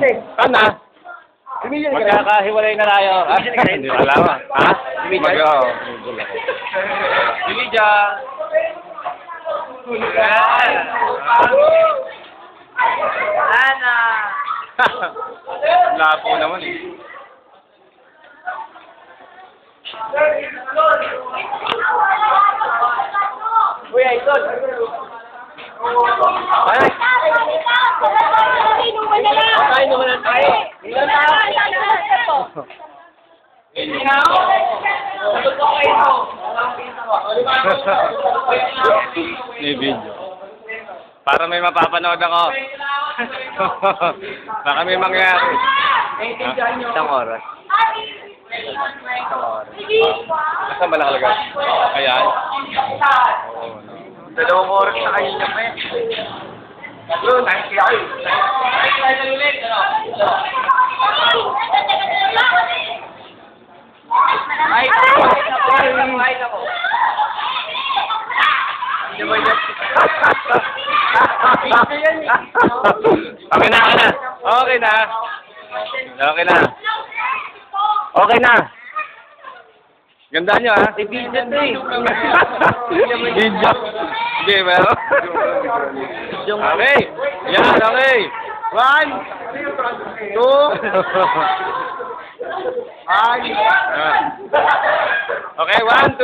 Sana. Magkakahiwalay na tayo. Hindi ko alam. Ha? Mag-o. Bimidya. Sana. Lapo naman eh. Uy, Idol. Ay! Inuman na lang. Inuman na tayo. Ilan tayo? May video. Para may mapapanood ako. Baka may mangyari. Isang oras. Nasaan ba nakalagay? Ayan. Oo. 2 oras na kayo niya, pre. Bro, nakikita kayo. Nakikita ulit, ano? Ay, ako. Hindi ba yun? Okay na, okay na. Okay na. Okay na. Okay na. Ganda nyo, ha? Video to eh. Video. Hindi, meron. Okay. Yan, okay. 1, 2. Ay. Okay, 1, 2. 3.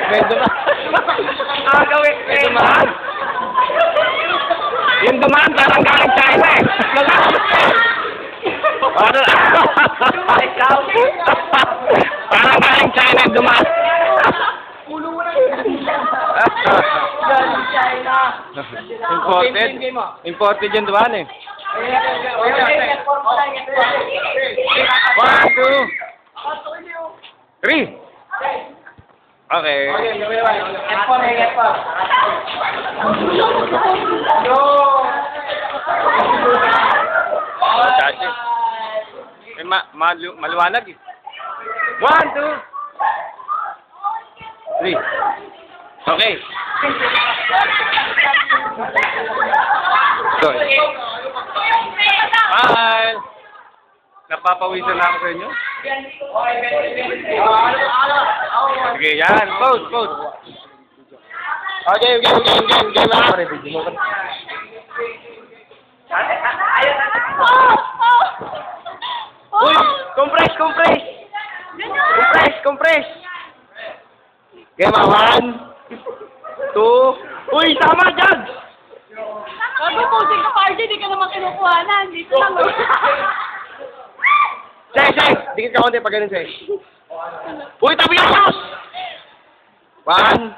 May dumaan. Gawin, May dumaan. Yung dumaan, parang galing China eh. Parang galing China yung dumaan. Galing China. Imported. Imported yung dumaan eh. 1, 2, 3. Okay. Eh, maluwanag eh. 1, 2, 3. Okay. Sorry. Bye. Napapawisan na ako sa inyo. Sige, yan. Pose, pose. Okay. Uy, compress. Compress. Okay, 1, 2. Uy, sama dyan! Sabi po, ka party, di ka naman kinukuhanan. Dito lang. Say! Dikit ka konti pag ganun, say. Uy, tabi yung house! 1,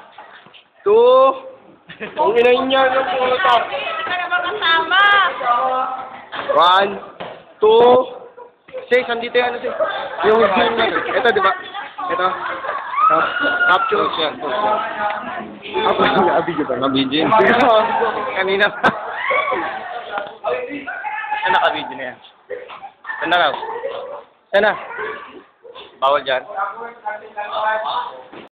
2. Kung inayin niya ng pulo to. Hindi ka naman kasama. 1, 2. Say, sandito yan, say. Yung ito, di ba? Ito. Capture. Abidyo ba? Abidyo. Kanina pa. Saan naka-video na yan? Saan na raw? Saan na? Bawal dyan.